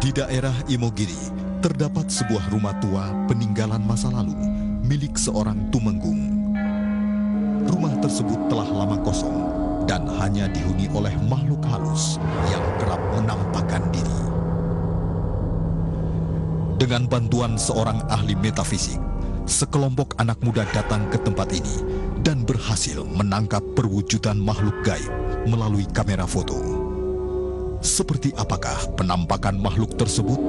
Di daerah Imogiri, terdapat sebuah rumah tua peninggalan masa lalu milik seorang tumenggung. Rumah tersebut telah lama kosong dan hanya dihuni oleh makhluk halus yang kerap menampakkan diri. Dengan bantuan seorang ahli metafisik, sekelompok anak muda datang ke tempat ini dan berhasil menangkap perwujudan makhluk gaib melalui kamera foto. Seperti apakah penampakan makhluk tersebut?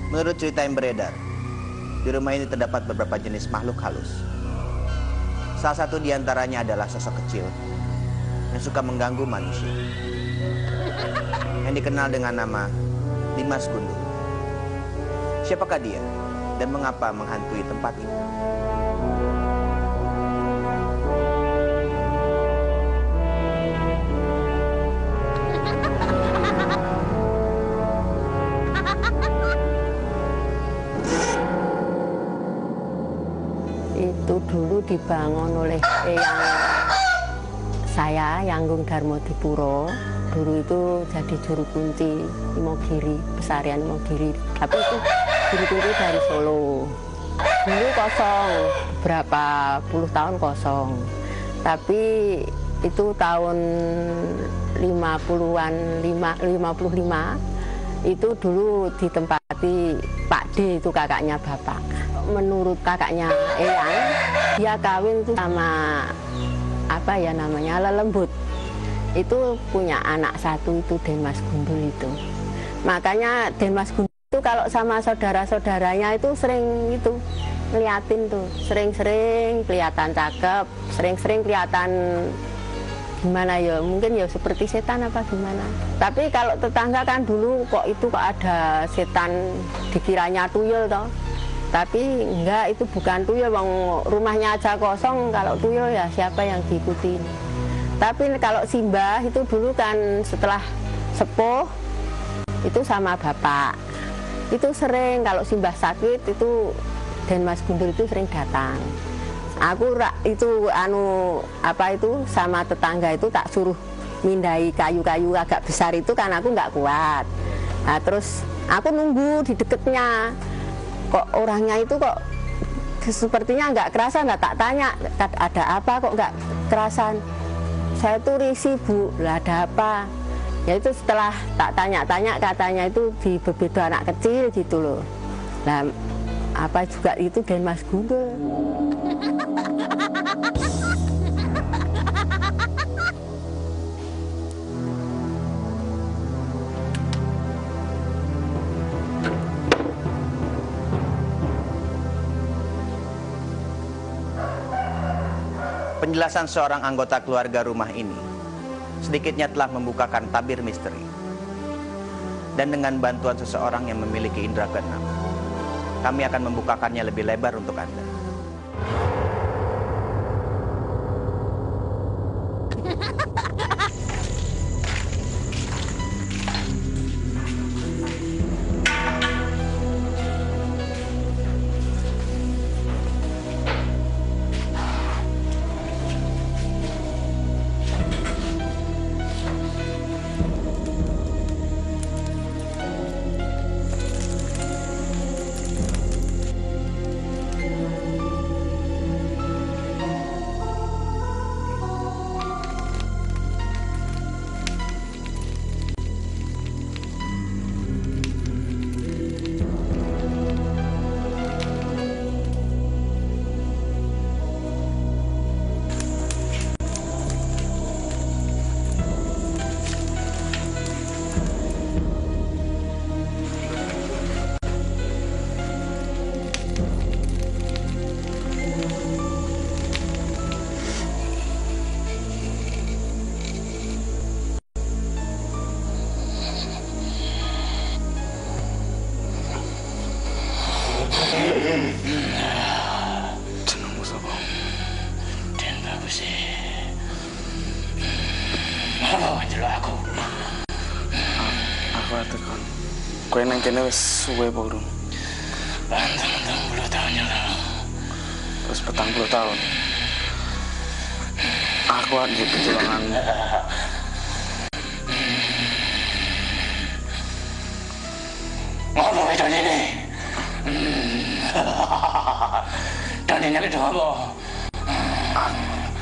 Menurut cerita yang beredar, di rumah ini terdapat beberapa jenis makhluk halus. Salah satu di antaranya adalah sosok kecil yang suka mengganggu manusia, yang dikenal dengan nama Dimas Gundul. Siapakah dia dan mengapa menghantui tempat ini? Itu dulu dibangun oleh eyang saya, Yanggung Darmodipuro. Dulu itu jadi juru kunci Imogiri, pesarian Imogiri. Tapi itu juru kunci dari Solo. Dulu kosong, berapa puluh tahun kosong. Tapi itu tahun 50-an, 55, itu dulu ditempati Pak D, itu kakaknya bapak. Menurut kakaknya eyang, dia kawin tuh sama apa ya namanya, lelembut. Itu punya anak satu, itu Dimas Gundul itu. Makanya Dimas Gundul itu kalau sama saudara-saudaranya itu sering itu ngeliatin tuh, sering-sering kelihatan cakep, sering-sering kelihatan gimana ya, mungkin ya seperti setan apa gimana. Tapi kalau tetangga kan dulu kok ada setan, dikiranya tuyul toh. Tapi enggak, itu bukan tuyul, rumahnya aja kosong, kalau tuyul ya siapa yang diikutin. Tapi kalau Simbah itu dulu kan setelah sepuh, itu sama bapak. Itu sering, kalau Simbah sakit itu Dimas Gundul itu sering datang. Aku itu sama tetangga itu tak suruh mindai kayu-kayu agak besar itu kan aku nggak kuat. Nah, terus aku nunggu di deketnya. Kok orangnya itu kok sepertinya nggak kerasan, nggak tak tanya ada apa kok nggak kerasan. Saya tuh risih Bu, lah ada apa? Ya itu setelah tak tanya-tanya katanya itu di bebedo anak kecil gitu loh. Lah apa juga itu Dimas Gundul. Penjelasan seorang anggota keluarga rumah ini sedikitnya telah membukakan tabir misteri. Dan dengan bantuan seseorang yang memiliki indera keenam, kami akan membukakannya lebih lebar untuk Anda. delok aku. Aku tekan. Kowe nang kene wis suwe apa urung? Banteng 40 tahun yang lalu. Wis 40 tahun. Aku di perjuangan. Ngapa itu ini? Dan ini itu apa?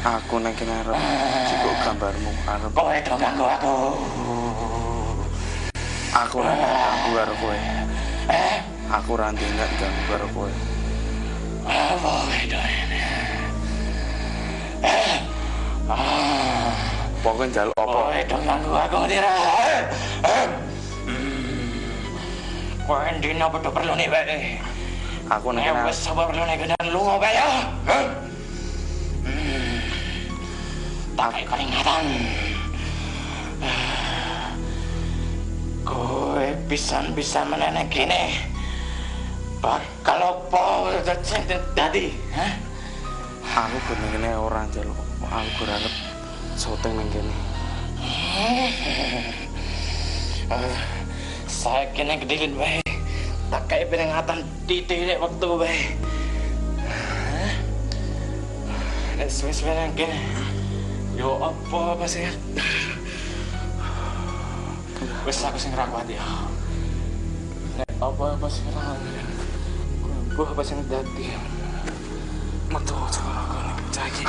Aku nang kene arep cukup gambarmu arep. Kowe itu ganggu aku. Aku ora ganggu karo kowe. Aku ora ndak ganggu karo kowe. Apa itu ini? Pokoknya njaluk apa? Kowe itu ganggu aku tira. Kowe ndino padha perlu nih wae. Aku nang kene wis sabar perlu nek dan lunga bae ya. Tak peringatan. Kowe bisa menene kene. Bakal apa tadi? Aku bener kene ora njaluk. Aku berharap syuting nang kene. Saya kena gedein bae. Tak kayak peringatan titik waktu bae. Wis nang kene. Yo apa sih? Wis aku sing ra kuat ya. Nek apa sing ra gua apa sing dadi. Metu aku nek jagi.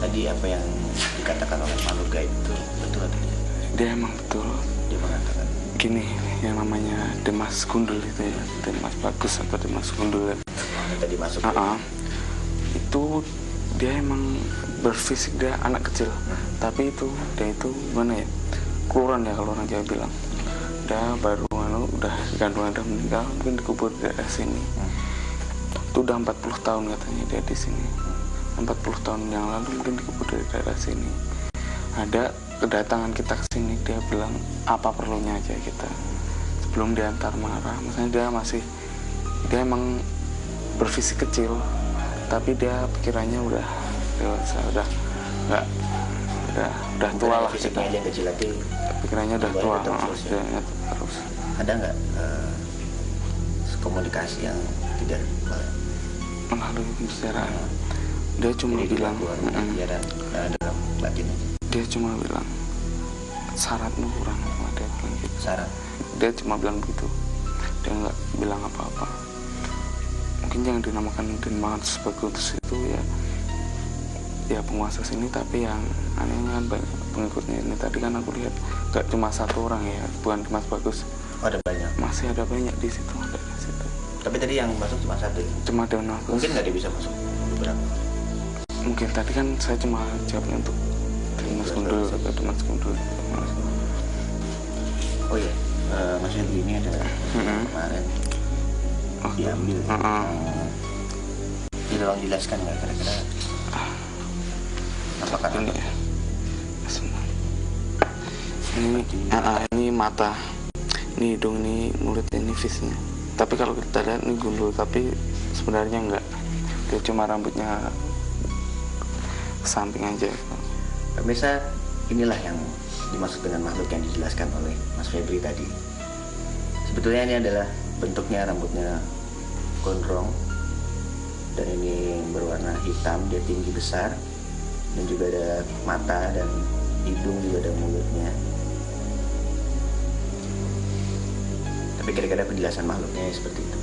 Tadi apa yang dikatakan oleh makhluk gaib itu betul atau tidak? Dia emang betul. Dia mengatakan Gini, yang namanya Dimas Gundul itu ya, Dimas Bagus atau Dimas Gundul ya. tadi masuk. Itu dia emang berfisik dia anak kecil, tapi dia itu mana ya, keluaran ya kalau orang Jawa bilang. Dia baru udah gantungan udah meninggal, mungkin dikubur di daerah sini. Itu udah 40 tahun katanya dia di sini. 40 tahun yang lalu mungkin dikubur dari daerah sini. Ada kedatangan kita ke sini, dia bilang apa perlunya aja kita. Sebelum dia antar marah, maksudnya dia emang berfisik kecil, tapi dia pikirannya udah dewasa, udah tua lah kita. Fisiknya dia kecil lagi. Pikirannya udah tua, terus. Ada nggak komunikasi yang tidak melalui pembicaraan? Dia cuma bilang dalam batin aja. Dia cuma bilang syaratmu kurang, dia bilang gitu. Syarat. Dia cuma bilang begitu. Dia nggak bilang apa-apa. Mungkin yang dinamakan Dimas Bagus itu ya penguasa sini, tapi yang anehnya kan banyak pengikutnya ini. Tadi kan aku lihat nggak cuma satu orang ya, bukan Dimas Bagus. Ada banyak. Masih ada banyak di situ, ada di situ. Tapi tadi yang masuk cuma satu ya? Cuma Dimas Bagus. Mungkin nggak dia bisa masuk beberapa. Mungkin tadi kan saya cuma jawabnya untuk Dimas Gundul atau Dimas Gundul. Oh iya, Mas Henry ini ada kemarin diambil. Tolong jelaskan nggak kira-kira apakah ini ya? Ini mata, ini hidung, ini mulut, ini visnya. Tapi kalau kita lihat ini gundul, tapi sebenarnya enggak. Dia cuma rambutnya samping aja. Pemirsa, inilah yang dimaksud dengan makhluk yang dijelaskan oleh Mas Febri tadi. Sebetulnya ini adalah bentuknya rambutnya gondrong dan ini berwarna hitam, dia tinggi besar dan juga ada mata dan hidung, juga ada mulutnya. Tapi kira-kira penjelasan makhluknya seperti itu.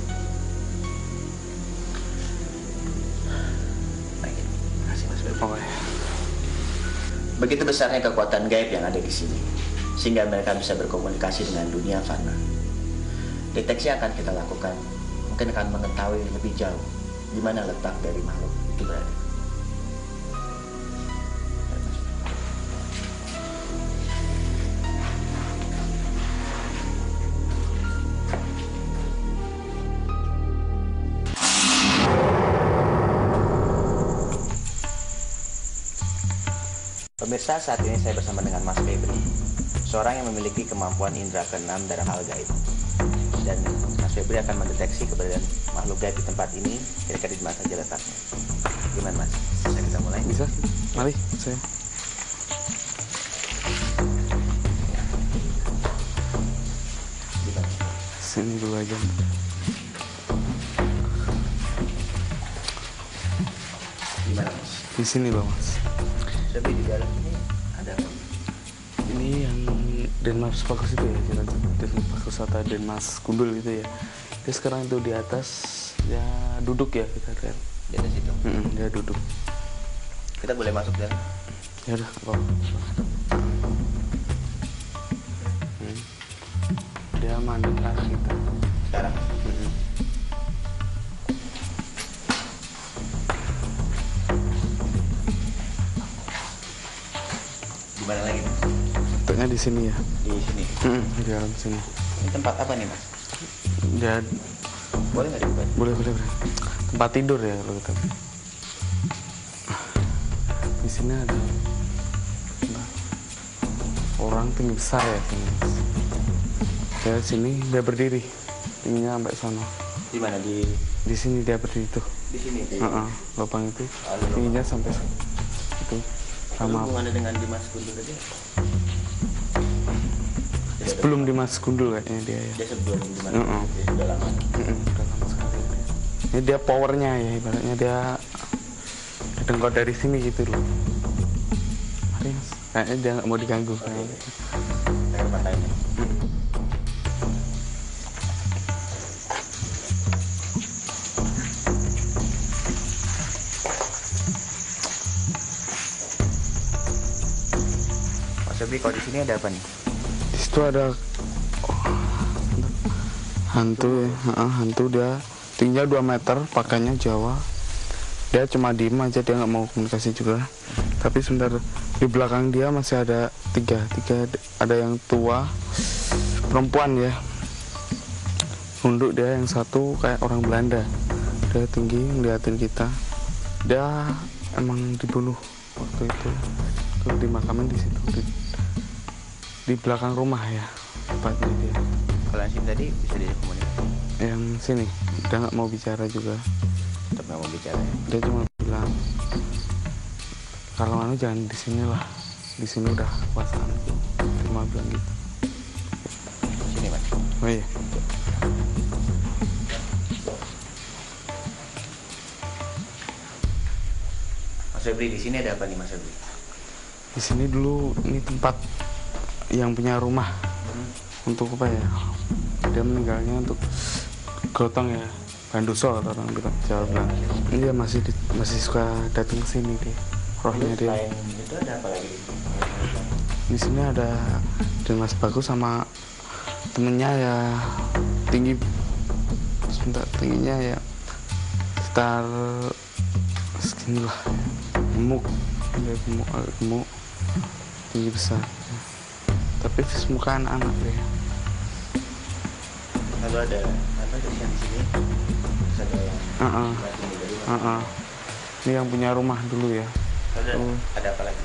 Baik, terima kasih Mas Febri. Oh, ya. Begitu besarnya kekuatan gaib yang ada di sini. sehingga mereka bisa berkomunikasi dengan dunia fana. Deteksi akan kita lakukan, mungkin akan mengetahui lebih jauh di mana letak dari makhluk itu berada. Pemirsa, saat ini saya bersama dengan Mas Febri, seorang yang memiliki kemampuan indera keenam dalam hal gaib. Dan Mas Febri akan mendeteksi keberadaan makhluk gaib di tempat ini, kira-kira di mana saja letaknya. Gimana Mas? Bisa kita mulai? Bisa, mari saya. Sini dulu aja. Gimana Mas? Di sini loh Mas. Febri, di dalam ini ada apa? Ini yang Denmas Bagus itu ya, Denmas Bagus atau Denmas Gundul gitu ya. Dia sekarang itu di atas, ya duduk ya kita lihat. Di atas itu? Dia duduk. Kita boleh masuk dalam? Ya udah, apa? Dia mandek ke arah kita. Sekarang? Gimana lagi Mas? Letaknya di sini ya. Di sini? Di dalam sini. Ini tempat apa nih Mas? Dia Boleh nggak dibuka? boleh. Tempat tidur ya kalau kita. Di sini ada orang tinggi besar ya sini. Dia sini dia berdiri, tingginya sampai sana. Di mana? Di sini dia berdiri tuh. Di sini? Lubang itu tingginya sampai itu. Sama Hubungannya dengan Dimas Gundul tadi? sebelum Dimas Gundul kayaknya dia ya. Dia sebelum Dimas Gundul, dia sudah lama. Udah lama sekali dia. Ini dia powernya ya, ibaratnya dia dengkot dari sini gitu loh. Mari Mas, kayaknya dia nggak mau diganggu. Saya patahin. Mas Febri, kalau di sini ada apa nih? Di situ ada hantu ya, hantu dia tingginya 2 meter, pakainya Jawa. Dia cuma diem aja, dia nggak mau komunikasi juga. Tapi sebentar di belakang dia masih ada tiga, ada yang tua, perempuan ya. Nunduk dia, yang satu kayak orang Belanda. Dia tinggi ngeliatin kita. Dia emang dibunuh waktu itu. Terus dimakamin di situ di belakang rumah ya tempatnya dia. Kalau yang sini tadi bisa dikomunikasi? Yang sini dia nggak mau bicara juga. Tetap nggak mau bicara ya? Dia cuma bilang kalau anu jangan di sini lah, di sini udah kekuasaan. Cuma bilang gitu. Sini Mas. Oh iya. Mas Febri, di sini ada apa nih Mas Febri? Di sini dulu ini tempat yang punya rumah. Untuk apa ya? Dia meninggalnya untuk gotong ya, banduso atau orang bilang Jawa bilang. Dia masih suka datang ke sini dia. Rohnya dia. Selain itu ada apa lagi? Di sini ada Denmas Bagus sama temennya ya, tinggi sebentar, tingginya ya sekitar segini lah, gemuk, dia gemuk, agak gemuk, tinggi besar, tapi muka anak-anak deh. Lalu ada apa di sini? Terus ada yang Ini yang punya rumah dulu ya. Ada apa lagi?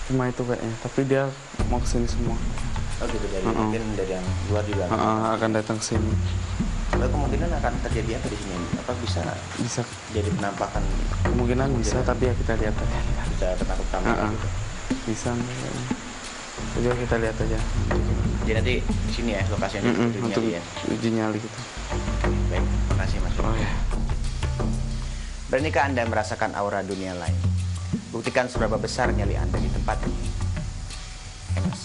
Cuma itu kayaknya, tapi dia mau kesini semua. Oh gitu, mungkin dari yang luar juga. Akan datang ke sini. Lalu kemungkinan akan terjadi apa di sini? Apa bisa jadi penampakan? Kemungkinan bisa, tapi ya kita lihat aja. Bisa tertangkap kamera gitu. Bisa kayaknya. Jadi kita lihat aja. Jadi nanti di sini ya lokasinya Untuk ya. uji nyali gitu. Baik, makasih Mas. Oh ya. Beranikah Anda merasakan aura dunia lain? Buktikan seberapa besar nyali Anda di tempat ini. Mas.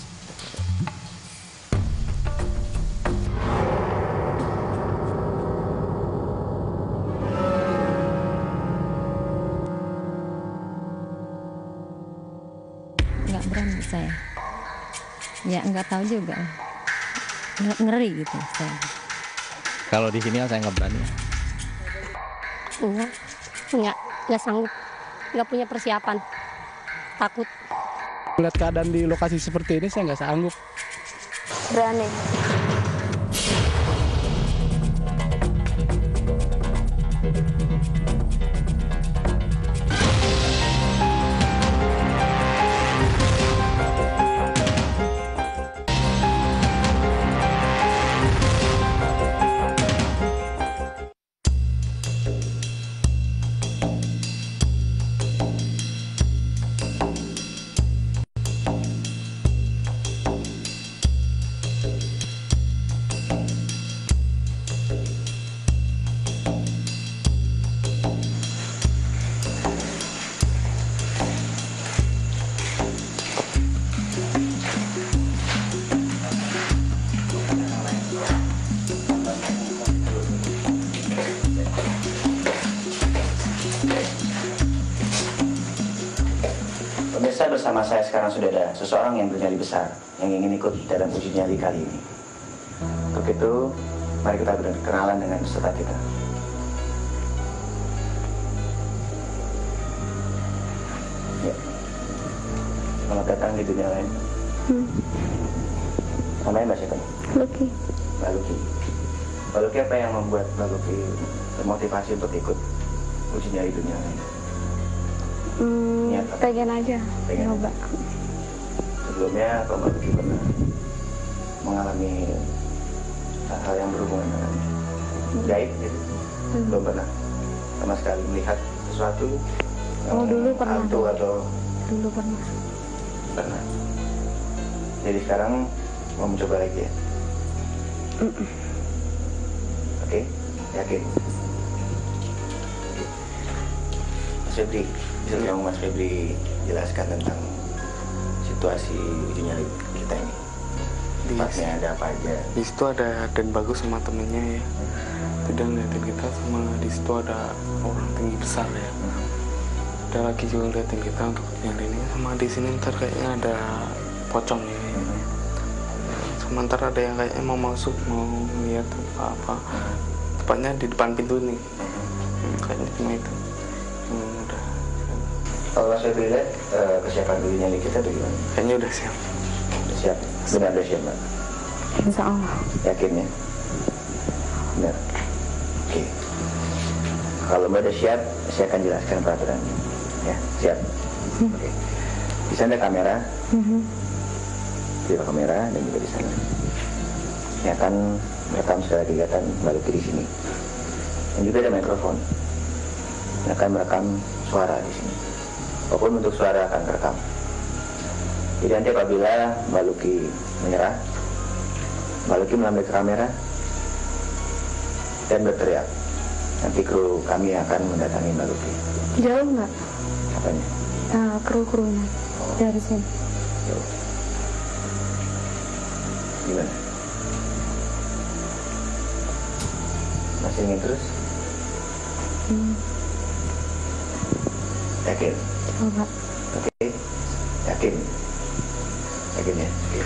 Nggak berani saya Ya nggak tahu juga, ngeri gitu saya. Kalau di sini saya nggak berani. Nggak sanggup, nggak punya persiapan, takut. Lihat keadaan di lokasi seperti ini saya nggak sanggup. Berani. Pemirsa, bersama saya sekarang sudah ada seseorang yang bernyali besar yang ingin ikut dalam uji nyali kali ini. Untuk itu, mari kita berkenalan dengan peserta kita. Ya. Selamat datang di dunia lain. Namanya Mbak siapa? Luki. Mbak Luki. Mbak Luki, apa yang membuat Mbak Luki termotivasi untuk ikut uji nyali dunia lain? Pengen aja nyoba. Sebelumnya Mbak Luki pernah mengalami hal-hal yang berhubungan dengan gaib gitu? Belum pernah sama sekali melihat sesuatu Dulu pernah. hantu atau Dulu pernah. pernah. Jadi sekarang mau mencoba lagi ya? Oke, yakin? Mas Febri, bisa tolong Mas Febri jelaskan tentang situasi uji nyali kita ini? Tempatnya ada apa aja? Di situ ada Dan Bagus sama temennya ya. Tidak ngeliatin kita, sama di situ ada orang tinggi besar ya. Ada lagi juga ngeliatin kita untuk nyali ini. Sama di sini ntar kayaknya ada pocong ya. Sementara ada yang kayaknya mau masuk, mau lihat apa-apa. Tepatnya di depan pintu nih. Kayaknya cuma itu. Udah. Kalau Mas Febri lihat kesiapan uji nyali kita tuh gimana? Kayaknya udah siap. Udah siap? Benar udah siap, Mbak? Insya Allah. Yakin ya? Benar. Oke. Kalau Mbak udah siap, saya akan jelaskan peraturannya. Ya, siap? Oke. Di sana ada kamera. Di kamera dan juga di sana. Ini akan merekam segala kegiatan Mbak Luki di sini. Dan juga ada mikrofon. Ini akan merekam suara di sini. Apapun bentuk suara akan terekam. Jadi nanti apabila Mbak Luki menyerah, Mbak Luki melambai ke kamera dan berteriak. Nanti kru kami akan mendatangi Mbak Luki. Jauh nggak? Apanya? Kru-krunya dari sini. Jauh. Gimana? Masih ingin terus? Yakin? Coba. Oke. Yakin? Yakin ya? Oke.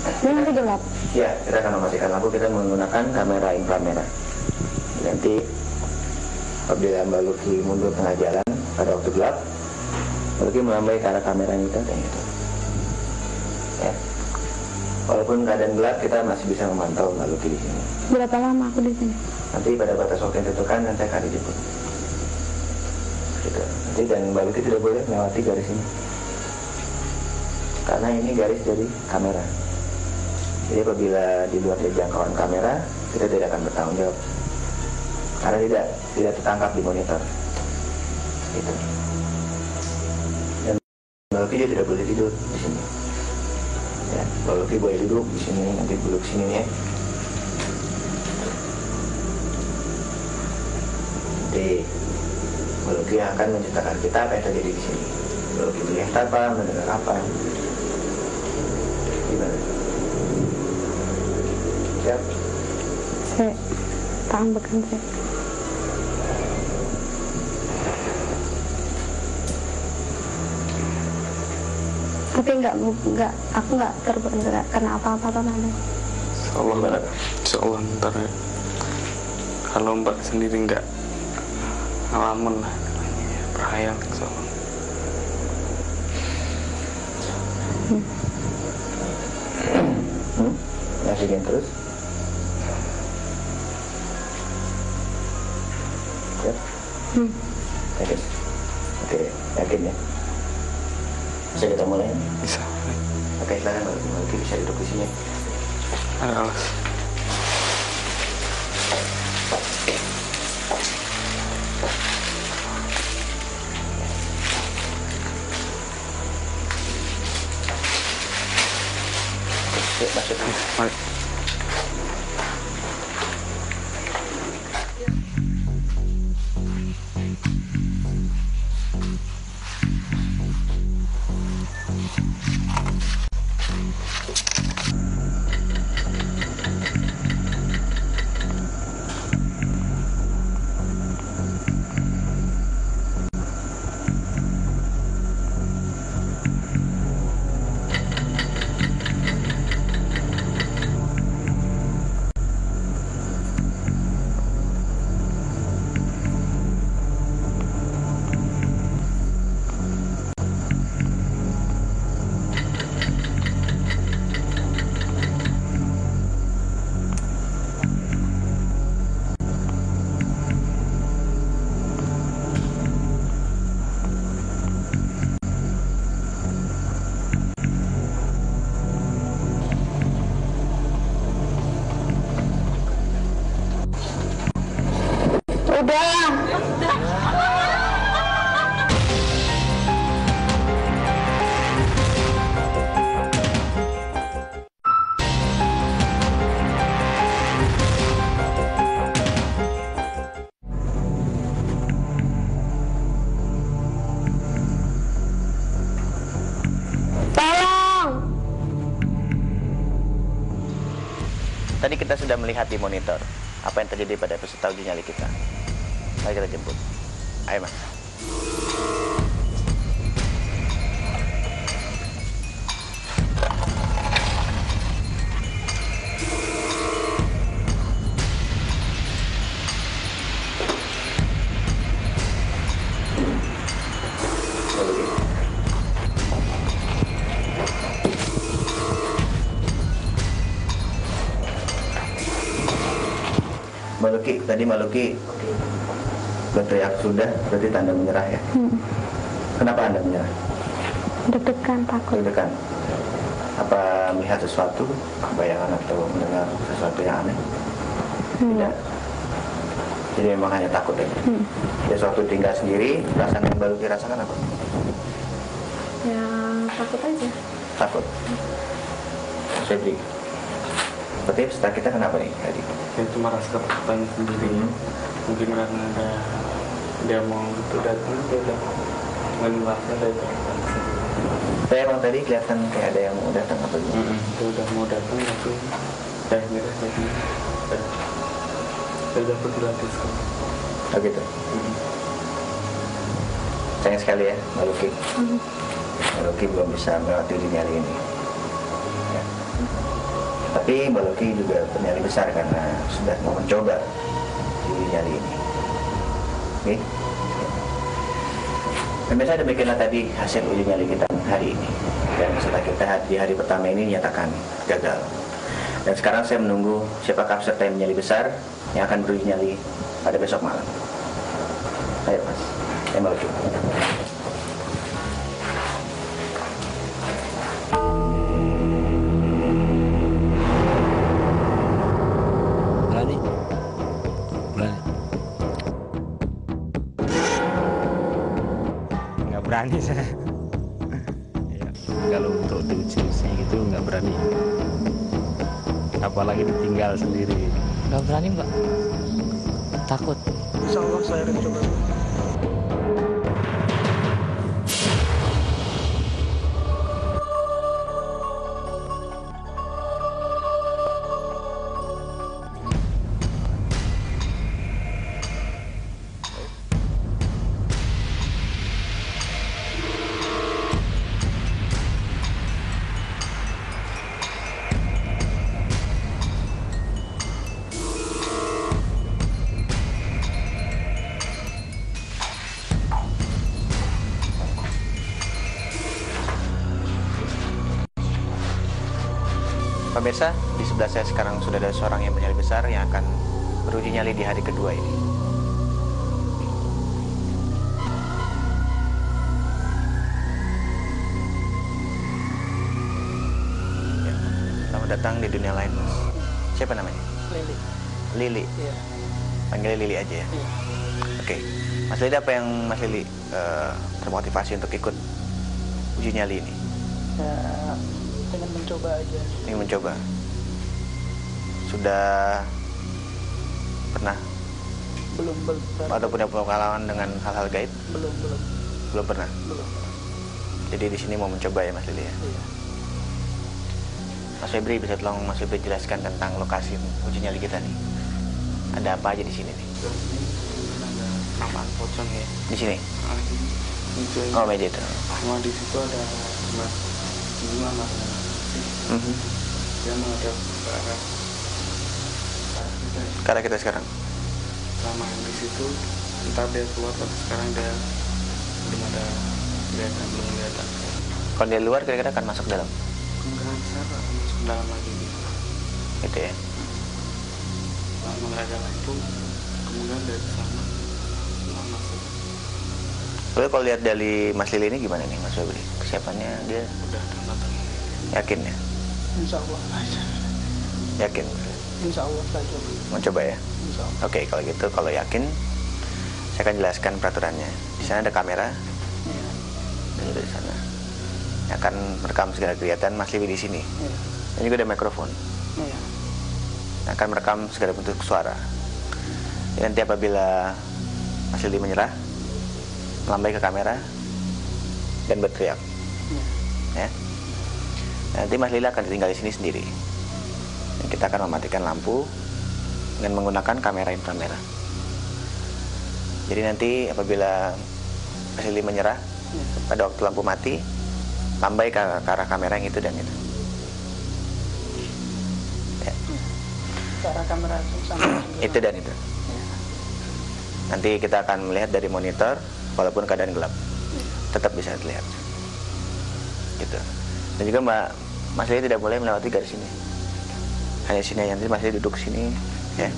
Ini nanti gelap. Ya, kita akan mematikan lampu. Kita menggunakan kamera inframerah. Nanti apabila Mbak Luki mundur tengah jalan pada waktu gelap, Mbak Luki melambai ke arah kamera kita kayak gitu. Ya. Walaupun keadaan gelap, kita masih bisa memantau Mbak Luki di sini. Berapa lama aku di sini? Nanti pada batas waktu yang ditentukan nanti akan dijemput. Gitu. Nanti dan Mbak Luki tidak boleh melewati garis ini. Karena ini garis dari kamera. Jadi apabila di luar dari jangkauan kamera, kita tidak akan bertanggung jawab. Karena tidak tertangkap di monitor. Gitu. Dan Mbak Luki juga tidak boleh tidur di sini. Ya, Mbak Luki boleh duduk di sini, nanti duduk sini ya. Jadi Mbak Luki akan menceritakan kita apa yang terjadi di sini. Mbak Luki melihat apa, mendengar apa. Gimana? Siap? Saya tambahkan saya. Tapi aku nggak kena apa-apa kan ada. Insya Allah ntar ya. Kalau Mbak sendiri nggak ngalamin lah, bahaya insya Allah. Yakin terus? Ya? Yakin? Oke, yakin ya? Bisa kita mulai? Bisa. Oke, silakan Mbak. Bisa duduk di sini. Alas. Yuk, masuk. Mari. Tadi kita sudah melihat di monitor apa yang terjadi pada peserta uji nyali kita. Mari kita jemput. Ayo, Mas. Maluki, tadi Maluki berteriak sudah, berarti tanda menyerah ya? Kenapa Anda menyerah? Deg-degan, takut. Deg-degan. Apa melihat sesuatu, bayangan atau mendengar sesuatu yang aneh? Tidak. Jadi memang hanya takut ya? Ya suatu tinggal sendiri, perasaan yang Maluki rasakan apa? Ya takut aja. Takut. Sedih. Berarti peserta kita kenapa nih tadi? Dia cuma rasa ketakutannya sendiri. Mungkin karena dia mau itu datang, dia udah ngeluasnya dari ketakutan. Saya emang tadi kelihatan kayak ada yang mau datang apa gitu? Dia udah mau datang, tapi akhirnya saya udah pergi lagi sekarang. Oh gitu? Sayang sekali ya, Maluki. Maluki belum bisa melewati uji nyali ini. Ya. Tapi Maluki juga penyali besar karena sudah mau mencoba uji nyali ini. Oke? Pemirsa, demikianlah tadi hasil uji nyali kita hari ini. Dan peserta kita di hari pertama ini dinyatakan gagal. Dan sekarang saya menunggu siapakah peserta yang penyali besar yang akan beruji nyali pada besok malam. Ayo Mas, saya Maluki. Berani saya. Ya, kalau untuk diuji gitu nggak berani. Apalagi ditinggal sendiri. Nggak berani Mbak. Takut. Insya Allah saya akan coba. Pemirsa, di sebelah saya sekarang sudah ada seorang yang bernyali besar yang akan beruji nyali di hari kedua ini. Ya, selamat datang di dunia lain, Mas. Siapa namanya? Lili. Lili. Iya. Panggil Lili aja ya. Iya. Oke. Mas Lili, apa yang Mas Lili termotivasi untuk ikut uji nyali ini? Ya, pengen mencoba aja. Ingin mencoba. Sudah pernah Belum. atau punya pengalaman dengan hal-hal gaib? Belum. Belum pernah. Belum. Jadi di sini mau mencoba ya Mas Lili ya. Iya. Mas Febri, bisa tolong Mas Febri jelaskan tentang lokasi uji nyali kita nih. Ada apa aja di sini nih? Ada nampaan pocong ya. Di sini? Itu Oh, meja itu. Cuma di situ ada mas bunga mas. Dia menghadap ke arah kita. Karena kita sekarang. Selama di situ, entar dia keluar tapi sekarang dia belum ada kelihatan. Kalau dia luar kira-kira akan masuk dalam. Kemungkinan besar akan masuk dalam lagi gitu. Gitu ya. Selama nggak ada lampu, kemudian dari sana semua masuk. Lalu kalau lihat dari Mas Lili ini gimana nih Mas Febri? Kesiapannya dia Udah datang. yakin ya? Insya Allah aja. Yakin? Insya Allah saja. Mau coba ya? Insya Allah. Oke, kalau gitu, kalau yakin, saya akan jelaskan peraturannya. Di sana ada kamera, Iya. dan juga di sana. Yang akan merekam segala kegiatan Mas Lili di sini. Iya. Dan juga ada mikrofon, Iya. yang akan merekam segala bentuk suara. Jadi nanti apabila Mas Lili menyerah, melambai ke kamera, dan berteriak. Iya. Ya. Nanti Mas Lili akan tinggal di sini sendiri. Dan kita akan mematikan lampu dengan menggunakan kamera inframerah. Jadi nanti apabila Mas Lili menyerah, pada waktu lampu mati, lambai ke arah kamera yang itu dan itu. Ya. Cara kamera sama. Itu dan itu. Nanti kita akan melihat dari monitor, walaupun keadaan gelap, tetap bisa terlihat. Gitu. Dan juga Mas Lili tidak boleh melewati garis ini. Hanya sini aja, nanti Mas Lili duduk sini, ya.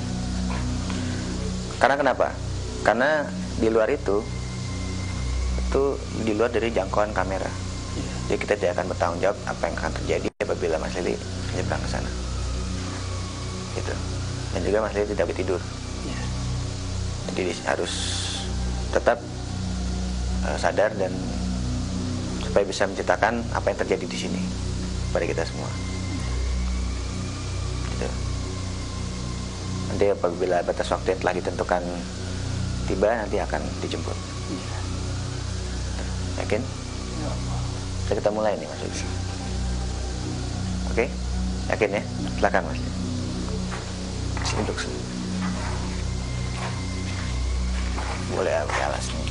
Karena kenapa? Karena di luar itu di luar dari jangkauan kamera. Jadi kita tidak akan bertanggung jawab apa yang akan terjadi apabila Mas Lili menyeberang ke sana. Gitu. Dan juga Mas Lili tidak boleh tidur. Jadi harus tetap sadar dan supaya bisa menceritakan apa yang terjadi di sini pada kita semua. Gitu. Nanti apabila batas waktu yang telah ditentukan tiba, nanti akan dijemput. Yakin? Jadi kita mulai nih Mas Lili. Oke? Yakin ya? Silakan Mas Lili. Sini duduk sini. Boleh pakai alas nih.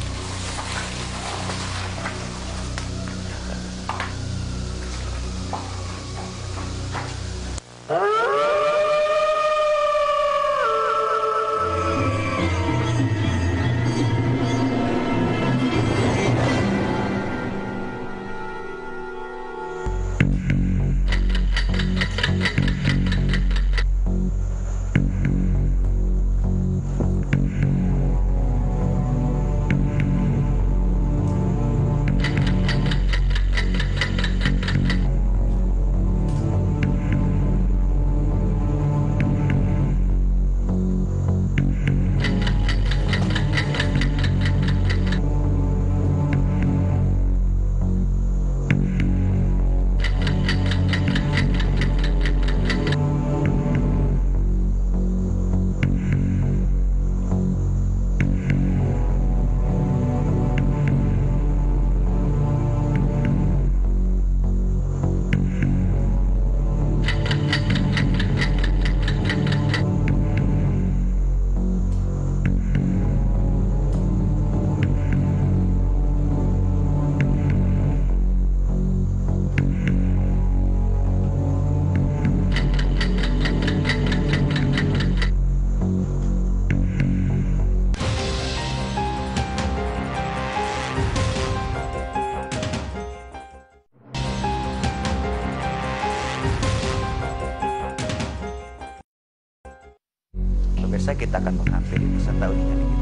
Pemirsa, kita akan menghampiri peserta uji nyali kita.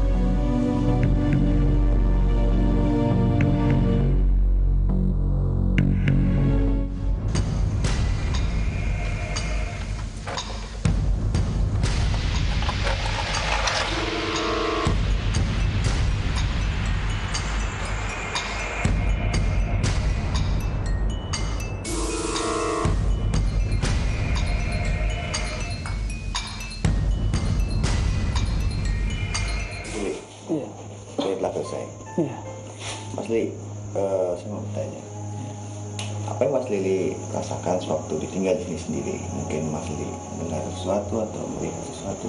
Telah selesai. Iya. Mas Lili, saya mau bertanya, apa yang Mas Lili rasakan sewaktu ditinggal di sini sendiri? Mungkin Mas Lili mendengar sesuatu atau melihat sesuatu?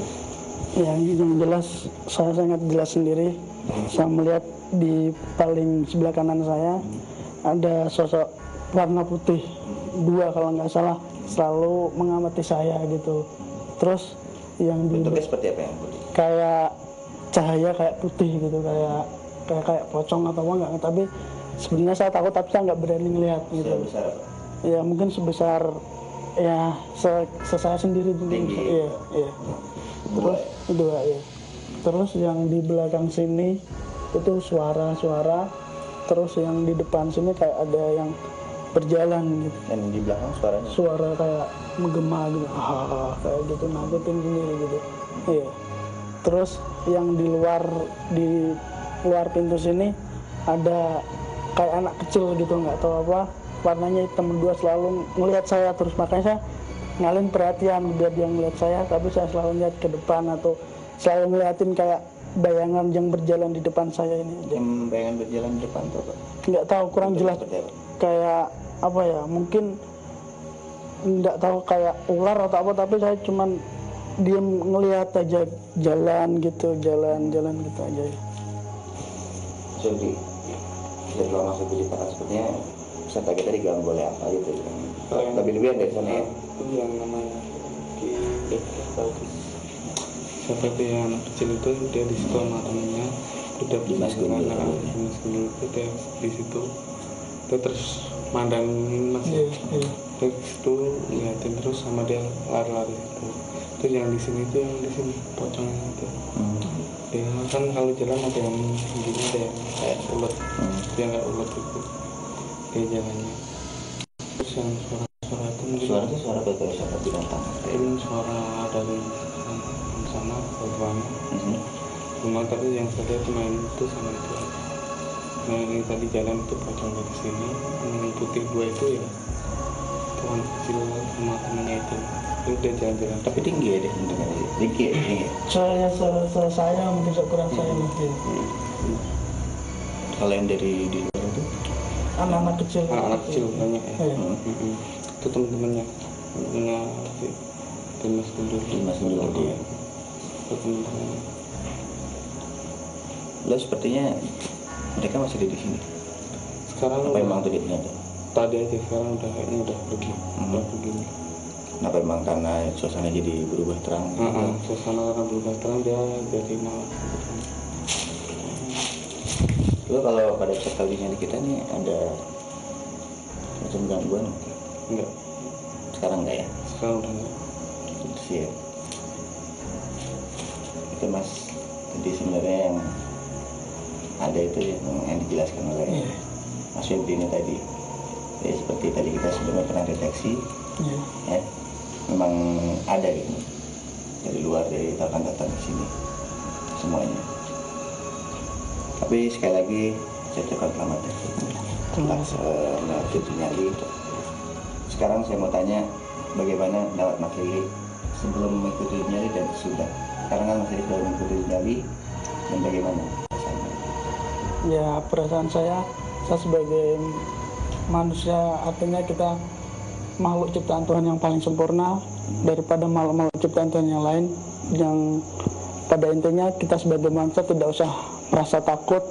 Ya, yang jelas saya sangat jelas sendiri. Saya melihat di paling sebelah kanan saya ada sosok warna putih, 2 kalau nggak salah, selalu mengamati saya gitu. Terus yang bentuknya seperti apa yang putih? Kayak cahaya kayak putih gitu, kayak pocong atau apa enggak, tapi sebenarnya saya takut tapi saya nggak berani ngelihat gitu. Sebesar apa? Ya mungkin sebesar ya saya sendiri dulu. Iya. Terus 2 ya. Terus yang di belakang sini itu suara-suara, terus yang di depan sini kayak ada yang berjalan gitu. Dan di belakang suaranya? Suara kayak menggema gitu, kayak gitu, nakutin sendiri gitu. Iya. Terus yang di luar pintu sini ada kayak anak kecil gitu, nggak tahu apa, warnanya hitam, 2 selalu ngelihat saya terus, makanya saya ngalihin perhatian biar dia ngelihat saya, tapi saya selalu lihat ke depan atau selalu ngeliatin kayak bayangan yang berjalan di depan saya ini. Yang bayangan berjalan di depan tuh apa? Nggak tahu, kurang jelas, kayak apa ya, mungkin nggak tahu kayak ular atau apa, tapi saya cuman diam ngelihat aja, jalan gitu aja. Jadi kalau masuk di depan sepertinya peserta kita diganggu oleh apa gitu? Lebih-lebihan dari sana ya? Yang namanya di seperti yang anak kecil itu, dia di situ sama temennya udah Dimas Gundul itu dia di situ, dia terus mandangin Mas. Terus itu liatin terus sama dia lari-lari itu. Terus yang di sini tuh, yang di sini pocongnya itu. Dia kan kalau jalan ada yang gini, ada yang kayak ulet. Dia nggak ulet itu dia jalannya. Terus yang suara itu mungkin suara betul, suara binatang. Ini suara dari sana bawah rumah, tapi yang saya lihat main itu sama itu. Nah ini tadi jalan itu pocong dari sini, yang putih 2 itu ya Tuhan kecil sama temennya itu udah jalan-jalan. Tapi tinggi ya deh, tinggi. Saya mungkin kurang saya mungkin. Kalau yang dari di luar itu anak-anak kecil banyak ya. Itu temen-temennya punya Dimas Gundul dia. Itu temen-temennya. Lalu sepertinya mereka masih di sini. Sekarang apa memang tadi ada? Tadi aja, sekarang udah pergi. Udah pergi. Kenapa memang karena suasana jadi berubah terang? Suasana karena berubah terang dia jadi malah. Lalu kalau pada peserta uji nyali kita nih ada macam gangguan? Enggak. Sekarang enggak ya? Sekarang udah enggak. Siap. Itu Mas, jadi sebenarnya yang ada itu yang dijelaskan oleh Mas Febri ini tadi. Ya seperti tadi kita sebenarnya pernah deteksi, ya, memang ada gitu dari luar, dari datang-datang ke sini semuanya. Tapi sekali lagi saya ucapkan selamat atas uji nyali. Sekarang saya mau tanya, bagaimana pendapat Mas Lili sebelum mengikuti uji nyali dan sudah? Sekarang kan Mas Lili sudah mengikuti uji nyali, dan bagaimana perasaannya? Ya perasaan saya sebagai manusia, artinya kita makhluk ciptaan Tuhan yang paling sempurna daripada makhluk ciptaan Tuhan yang lain, yang pada intinya kita sebagai manusia tidak usah merasa takut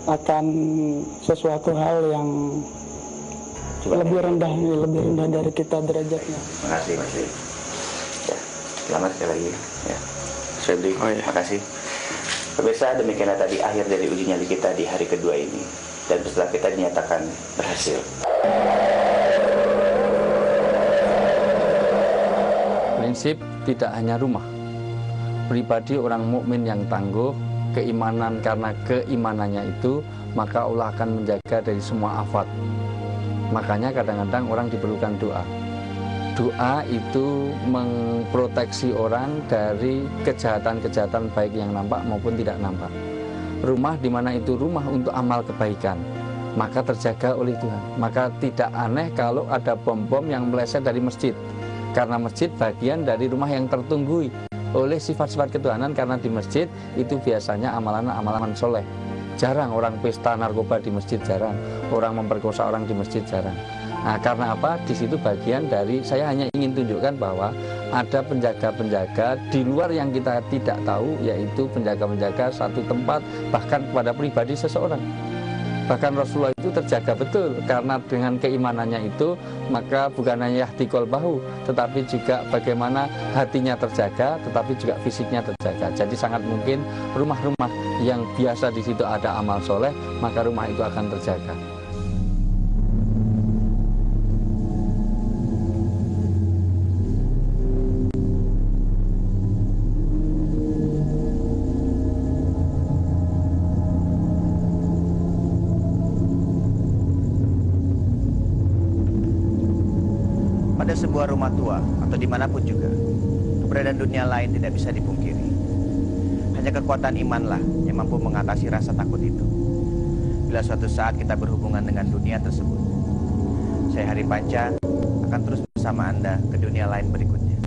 akan sesuatu hal yang lebih rendah dari kita derajatnya. Terima kasih Mas Lili. Ya, selamat sekali lagi ya. Febri, terima kasih. Pemirsa, demikianlah tadi akhir dari uji nyali kita di hari kedua ini, dan setelah kita dinyatakan berhasil. Prinsip tidak hanya rumah, pribadi orang mukmin yang tangguh, keimanan, karena keimanannya itu maka Allah akan menjaga dari semua afat. Makanya kadang-kadang orang diperlukan doa. Doa itu memproteksi orang dari kejahatan-kejahatan baik yang nampak maupun tidak nampak. Rumah di mana itu rumah untuk amal kebaikan, maka terjaga oleh Tuhan. Maka tidak aneh kalau ada bom-bom yang meleset dari masjid, karena masjid bagian dari rumah yang tertunggui oleh sifat-sifat ketuhanan. Karena di masjid itu biasanya amalan-amalan soleh. Jarang orang pesta narkoba di masjid, jarang orang memperkosa orang di masjid, jarang. Nah, karena apa? Di situ bagian dari, saya hanya ingin tunjukkan bahwa ada penjaga-penjaga di luar yang kita tidak tahu, yaitu penjaga-penjaga satu tempat, bahkan kepada pribadi seseorang. Bahkan Rasulullah itu terjaga betul, karena dengan keimanannya itu, maka bukan hanya yahdi qalbahu, tetapi juga bagaimana hatinya terjaga, tetapi juga fisiknya terjaga. Jadi sangat mungkin rumah-rumah yang biasa di situ ada amal soleh, maka rumah itu akan terjaga. Pada sebuah rumah tua atau dimanapun juga, keberadaan dunia lain tidak bisa dipungkiri. Hanya kekuatan imanlah yang mampu mengatasi rasa takut itu. Bila suatu saat kita berhubungan dengan dunia tersebut, saya Hari Panca akan terus bersama Anda ke dunia lain berikutnya.